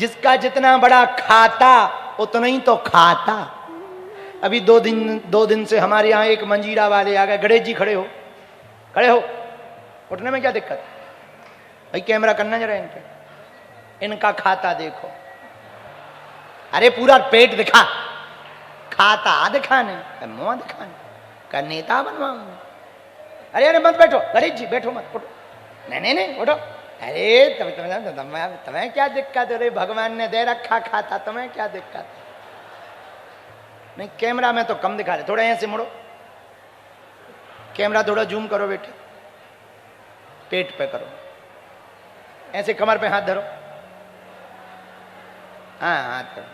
जिसका जितना बड़ा खाता उतना ही तो खाता। अभी दो दिन से हमारे यहाँ एक मंजीरा वाले आ गए। गणेश जी खड़े हो, उठने में क्या दिक्कत भाई? कैमरा करना जरा इनका खाता देखो। अरे पूरा पेट दिखा, खाता दिखाने, मुंह दिखाने का नेता बनवाऊंगा। अरे मत बैठो गणेश जी, बैठो मत, उठो। नहीं उठो। अरे तुम्हें क्या दिक्कत? अरे भगवान ने दे रखा खाता, तुम्हें क्या दिक्कत? नहीं, कैमरा में तो कम दिखा रहे, थोड़ा ऐसे मुड़ो, कैमरा थोड़ा जूम करो बेटे, पेट पे करो, ऐसे कमर पे हाथ धरो, हाँ हाथ करो।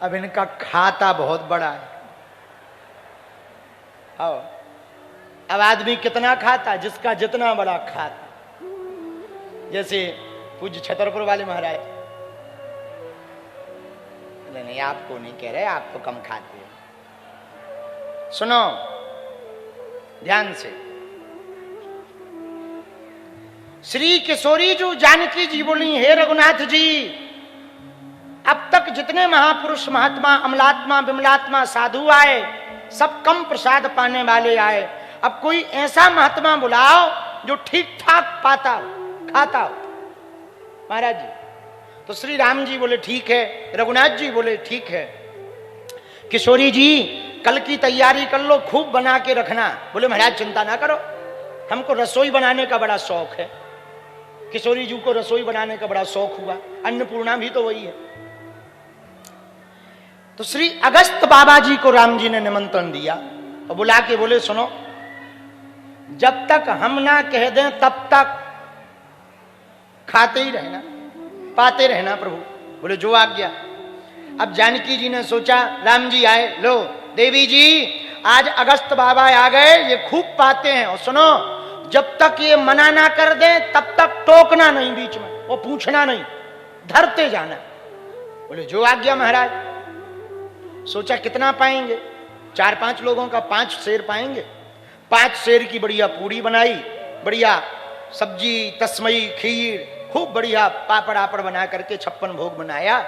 अब इनका खाता बहुत बड़ा है। आओ, अब आदमी कितना खाता? जिसका जितना बड़ा खाता। जैसे पूज्य छतरपुर वाले महाराज, नहीं आपको नहीं कह रहे, आप तो कम खाते हो। सुनो ध्यान से, श्री किशोरी जो जानकी जी बोली, हे रघुनाथ जी, अब तक जितने महापुरुष महात्मा अमलात्मा विमलात्मा साधु आए, सब कम प्रसाद पाने वाले आए। अब कोई ऐसा महात्मा बुलाओ जो ठीक ठाक पाता हो, खाता हो। महाराज जी तो श्री राम जी बोले ठीक है, रघुनाथ जी बोले ठीक है, किशोरी जी कल की तैयारी कर लो, खूब बना के रखना। बोले महाराज चिंता ना करो, हमको रसोई बनाने का बड़ा शौक है। किशोरी जी को रसोई बनाने का बड़ा शौक हुआ, अन्नपूर्णा भी तो वही है। तो श्री अगस्त बाबा जी को राम जी ने निमंत्रण दिया और बुला के बोले सुनो, जब तक हम ना कह दें तब तक खाते ही रहना, पाते रहना प्रभु। बोले जो आज्ञा। अब जानकी जी ने सोचा, राम जी आए, लो देवी जी आज अगस्त बाबा आ गए, ये खूब पाते हैं। और सुनो, जब तक ये मना ना कर दें तब तक टोकना नहीं, बीच में वो पूछना नहीं, धरते जाना। बोले जो आज्ञा महाराज। सोचा कितना पाएंगे? 4-5 लोगों का 5 सेर पाएंगे। 5 सेर की बढ़िया पूड़ी बनाई, बढ़िया सब्जी, तस्मई, खीर, खूब बढ़िया पापड़ आपड़ बना करके 56 भोग बनाया।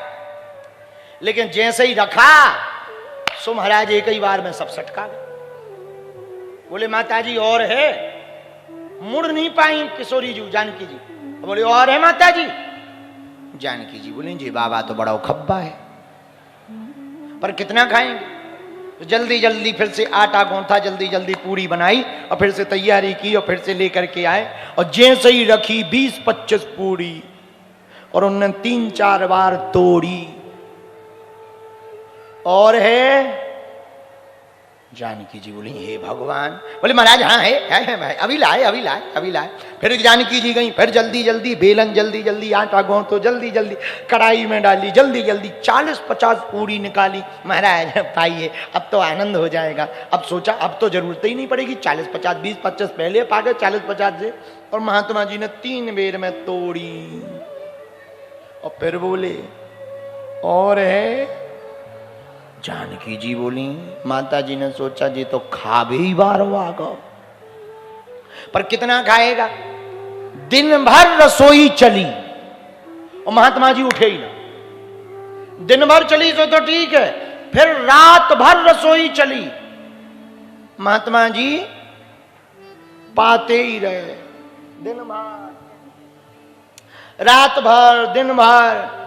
लेकिन जैसे ही रखा सो महाराज एक ही बार में सब सटका गए। बोले माता जी और है? मुड़ नहीं पाई किशोरी जी, जानकी जी। बोले और है माता जी? जानकी जी बोले जी बाबा तो बड़ा खब्बा है, पर कितना खाएंगे? तो जल्दी जल्दी फिर से आटा गूंथा, जल्दी जल्दी पूरी बनाई और फिर से तैयारी की और फिर से लेकर के आए। और जैसे ही रखी 20-25 पूरी और उन्होंने 3-4 बार तोड़ी। और है? जानकी जी बोली हे भगवान। बोले महाराज हाँ है, अभी लाए। फिर जानकी जी गई, फिर जल्दी जल्दी बेलन, जल्दी जल्दी आटा गूंथो, जल्दी जल्दी कढ़ाई में डाली, जल्दी जल्दी 40-50 पूरी निकाली। महाराज पाइए, अब तो आनंद हो जाएगा। अब सोचा अब तो जरूरत ही नहीं पड़ेगी, 40-50, 20-25 पहले पा गए, 40-50 से। और महात्मा जी ने 3 बेर में तोड़ी और फिर बोले और है? जानकी जी बोली। माता जी ने सोचा जी तो खा भी बार वागा, पर कितना खाएगा? दिन भर रसोई चली और महात्मा जी उठे ही ना। दिन भर चली तो ठीक है, फिर रात भर रसोई चली, महात्मा जी पाते ही रहे। दिन भर, रात भर, दिन भर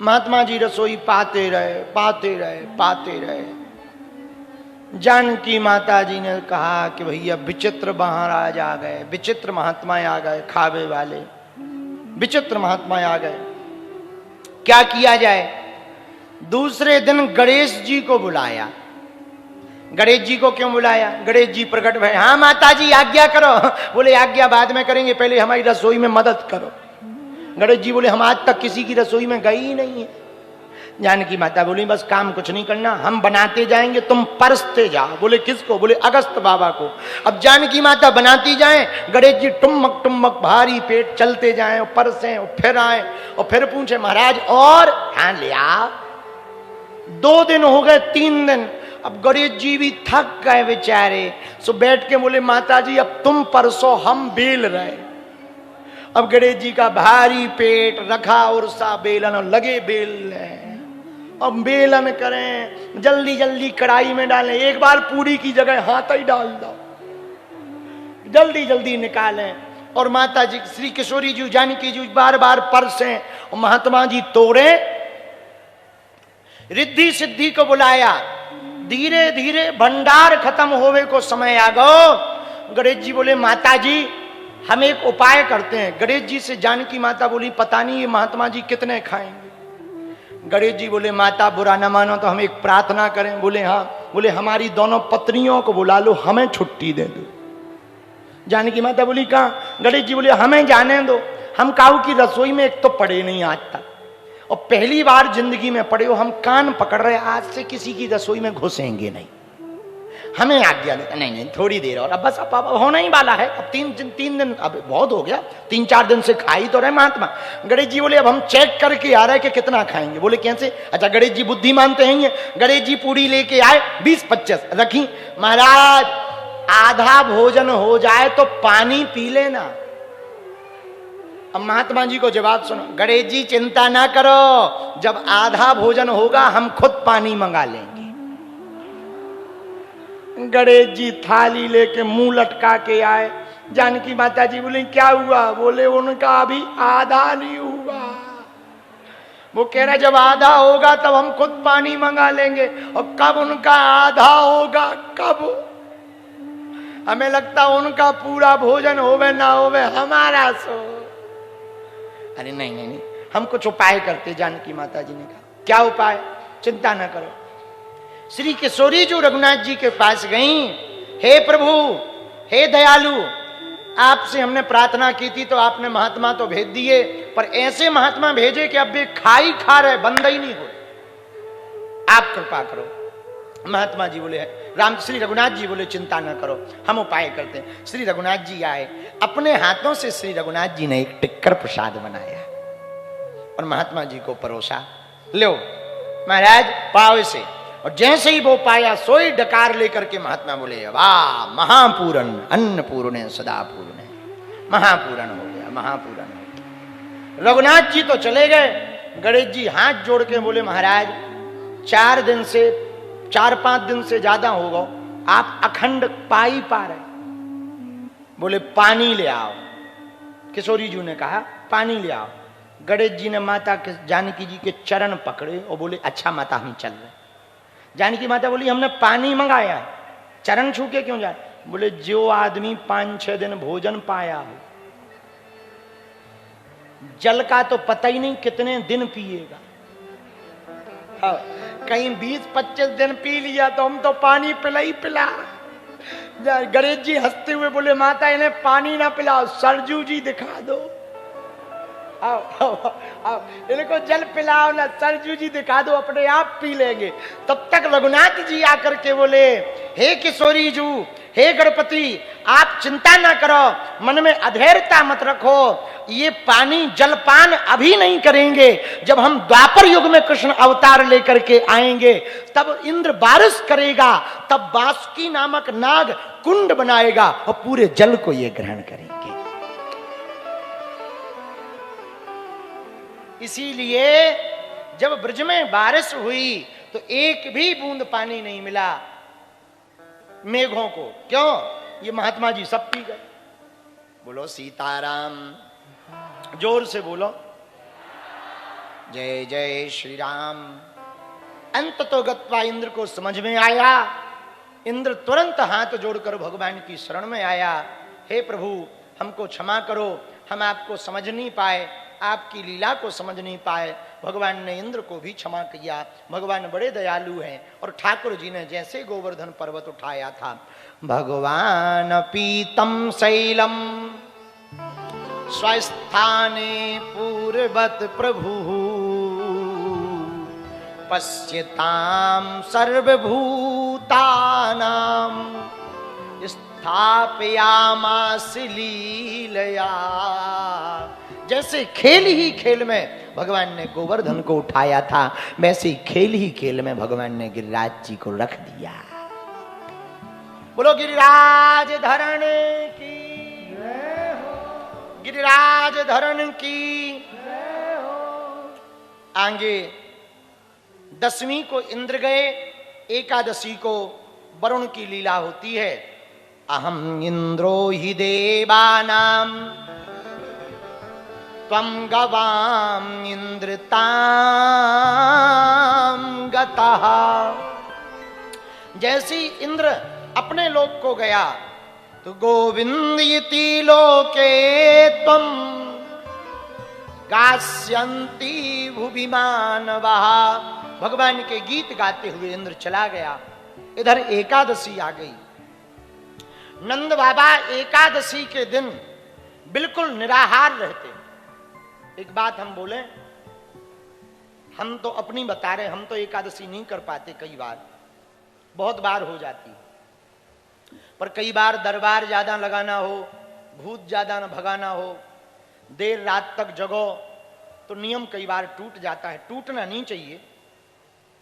महात्मा जी रसोई पाते रहे। जानकी माता जी ने कहा कि भैया विचित्र महाराज आ गए, विचित्र महात्मा आ गए, खावे वाले विचित्र महात्मा आ गए, क्या किया जाए? दूसरे दिन गणेश जी को बुलाया। गणेश जी को क्यों बुलाया? गणेश जी प्रकट भय, हाँ माता जी आज्ञा करो। बोले आज्ञा बाद में करेंगे, पहले हमारी रसोई में मदद करो। गणेश जी बोले हम आज तक किसी की रसोई में गए ही नहीं है। जानकी माता बोली बस काम कुछ नहीं करना, हम बनाते जाएंगे, तुम परसते जाओ। बोले किसको? बोले अगस्त बाबा को। अब जानकी माता बनाती जाए, गणेश जी टुमक टुमक भारी पेट चलते जाए और परसे और फिर आए और फिर पूछे महाराज और? हाँ ले आओ। 2 दिन हो गए, 3 दिन, अब गणेश जी भी थक गए बेचारे, सो बैठ के बोले माता जी अब तुम परसो हम बेल रहे। अब गणेश जी का भारी पेट रखा और सा बेलन और लगे बेल रहे। अब बेलन करें, जल्दी जल्दी कढ़ाई में डालें, एक बार पूरी की जगह हाथ ही डाल दो, जल्दी जल्दी निकालें। और माता जी श्री किशोरी जी जानकी जी बार बार परसें और महात्मा जी तोड़े। रिद्धि सिद्धि को बुलाया, धीरे धीरे भंडार खत्म होवे को समय आ गो। गणेश जी बोले माता जी हम एक उपाय करते हैं। गणेश जी से जानकी माता बोली पता नहीं ये महात्मा जी कितने खाएंगे। गणेश जी बोले माता बुरा न मानो तो हम एक प्रार्थना करें। बोले हाँ। बोले हमारी दोनों पत्नियों को बुला लो, हमें छुट्टी दे दो। जानकी माता बोली कहाँ? गणेश जी बोले हमें जाने दो, हम काऊ की रसोई में एक तो पड़े नहीं आज तक, और पहली बार जिंदगी में पड़े हो, हम कान पकड़ रहे आज से किसी की रसोई में घुसेंगे नहीं, हमें आज्ञा दे। नहीं नहीं थोड़ी देर और, अब बस अब होना ही वाला है, अब तीन दिन अब बहुत हो गया, 3-4 दिन से खा ही तो रहे महात्मा। गणेश जी बोले अब हम चेक करके आ रहे कि कितना खाएंगे। बोले कैसे? अच्छा गणेश जी बुद्धिमान तो हैं। गणेश जी पूरी लेके आए 20-25 रखी। महाराज आधा भोजन हो जाए तो पानी पी लेना। अब महात्मा जी को जवाब सुनो, गणेश जी चिंता ना करो, जब आधा भोजन होगा हम खुद पानी मंगा लेंगे। गणेश जी थाली लेके मुंह लटका के आए। जानकी माता जी बोले क्या हुआ? बोले उनका अभी आधा नहीं हुआ। वो कह रहे जब आधा होगा तब हम खुद पानी मंगा लेंगे, और कब उनका आधा होगा कब? हमें लगता उनका पूरा भोजन होवे ना होवे हमारा सो। अरे नहीं नहीं नहीं हम कुछ उपाय करते। जानकी माता जी ने कहा क्या उपाय? चिंता न करो। श्री किशोरी जी रघुनाथ जी के पास गई। हे प्रभु, हे दयालु, आपसे हमने प्रार्थना की थी तो आपने महात्मा तो भेज दिए, पर ऐसे महात्मा भेजे कि अब वे खा रहे, बंद ही नहीं हो, आप कृपा करो। महात्मा जी बोले राम श्री रघुनाथ जी बोले चिंता न करो, हम उपाय करते हैं। श्री रघुनाथ जी आए, अपने हाथों से श्री रघुनाथ जी ने एक टिक्कर प्रसाद बनाया और महात्मा जी को परोसा। लो महाराज पाओ इसे। और जैसे ही वो पाया सोई डकार लेकर के महात्मा बोले वाह महापूरण अन्नपूर्ण सदा पूर्ण, महापूरण हो गया, महापूरण हो गया। रघुनाथ जी तो चले गए। गणेश जी हाथ जोड़ के बोले महाराज 4-5 दिन से ज्यादा हो गए, आप अखंड पा ही पा रहे। बोले पानी ले आओ। किशोरी जी ने कहा पानी ले आओ। गणेश जी ने माता जानकी जी के चरण पकड़े और बोले अच्छा माता हम चल रहे। जानकी माता बोली हमने पानी मंगाया, चरण छू के क्यों जाए? बोले जो आदमी 5-6 दिन भोजन पाया हो, जल का तो पता ही नहीं कितने दिन पिएगा। हाँ, कहीं 20-25 दिन पी लिया तो हम तो पानी पिला ही पिला। गणेश जी हंसते हुए बोले माता इन्हें पानी ना पिलाओ, सरजू जी दिखा दो। आओ आओ आओ, इनको जल पिलाओ ना, सरजू जी दिखा दो, अपने आप पी लेंगे। तब तक रघुनाथ जी आकर के बोले हे किशोरी जू, हे गणपति आप चिंता ना करो, मन में अधैर्यता मत रखो, ये पानी जलपान अभी नहीं करेंगे, जब हम द्वापर युग में कृष्ण अवतार लेकर के आएंगे तब इंद्र बारिश करेगा, तब बासुकी नामक नाग कुंड बनाएगा और पूरे जल को ये ग्रहण करेंगे। इसीलिए जब ब्रज में बारिश हुई तो एक भी बूंद पानी नहीं मिला मेघों को। क्यों? ये महात्मा जी सब पी गए। बोलो सीताराम, जोर से बोलो जय जय श्री राम। अंत तो गत्वा इंद्र को समझ में आया। इंद्र तुरंत हाथ जोड़कर भगवान की शरण में आया। हे प्रभु हमको क्षमा करो, हम आपको समझ नहीं पाए, आपकी लीला को समझ नहीं पाए। भगवान ने इंद्र को भी क्षमा किया। भगवान बड़े दयालु हैं। और ठाकुर जी ने जैसे गोवर्धन पर्वत उठाया था, भगवान पीतम शैलम स्वस्थाने पूर्वत प्रभु पश्यताम सर्वभूतानाम स्थापयामास लीलया जैसे खेल ही खेल में भगवान ने गोवर्धन को उठाया था, वैसे ही खेल ही खेल में भगवान ने गिरिराज जी को रख दिया। बोलो गिरिराज धरण की जय हो, गिरिराज धरण की जय हो। आगे दसवीं को इंद्र गए, एकादशी को वरुण की लीला होती है। अहम इंद्रो हि देवानां त्वं गवाम इंद्रतां गतः। जैसी इंद्र अपने लोक को गया तो गोविंद इति लोके त्वं गास्यन्ति भुवि मानवः। भगवान के गीत गाते हुए इंद्र चला गया। इधर एकादशी आ गई। नंद बाबा एकादशी के दिन बिल्कुल निराहार रहते। एक बात हम बोले, हम तो अपनी बता रहे, हम तो एकादशी नहीं कर पाते, कई बार, बहुत बार हो जाती, पर कई बार दरबार ज्यादा लगाना हो, भूत ज्यादा न भगाना हो, देर रात तक जगो तो नियम कई बार टूट जाता है। टूटना नहीं चाहिए,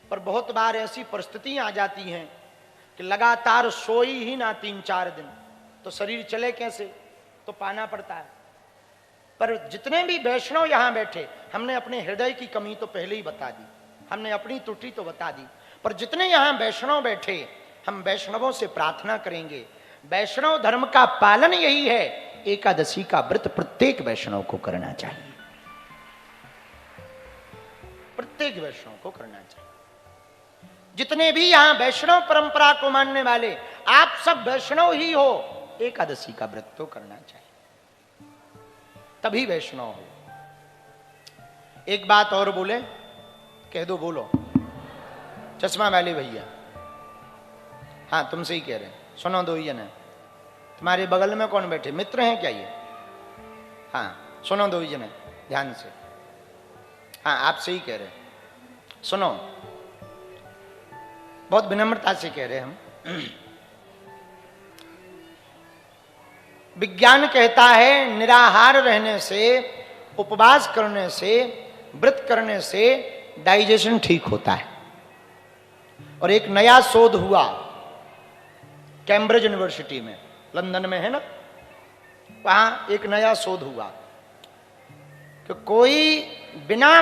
पर बहुत बार ऐसी परिस्थितियां आ जाती हैं कि लगातार सोई ही ना 3-4 दिन, तो शरीर चले कैसे, तो पाना पड़ता है। पर जितने भी वैष्णव यहां बैठे, हमने अपने हृदय की कमी तो पहले ही बता दी, हमने अपनी त्रुटि तो बता दी, पर जितने यहां वैष्णव बैठे, हम वैष्णवों से प्रार्थना करेंगे। वैष्णव धर्म का पालन यही है, एकादशी का व्रत प्रत्येक वैष्णव को करना चाहिए, प्रत्येक वैष्णव को करना चाहिए। जितने भी यहां वैष्णव परंपरा को मानने वाले, आप सब वैष्णव ही हो, एकादशी का व्रत तो करना चाहिए, तभी वैष्णव हो। एक बात और बोले, कह दो, बोलो। चश्मा वाले भैया, हाँ तुमसे ही कह रहे हैं, सुनो दो ही जने। तुम्हारे बगल में कौन बैठे, मित्र हैं क्या ये? हाँ सुनो दो ही जने ध्यान से, हाँ आपसे ही कह रहे हैं, सुनो, बहुत विनम्रता से कह रहे हैं हम। विज्ञान कहता है निराहार रहने से, उपवास करने से, व्रत करने से डाइजेशन ठीक होता है। और एक नया शोध हुआ कैम्ब्रिज यूनिवर्सिटी में, लंदन में है ना, वहां एक नया शोध हुआ कि कोई बिना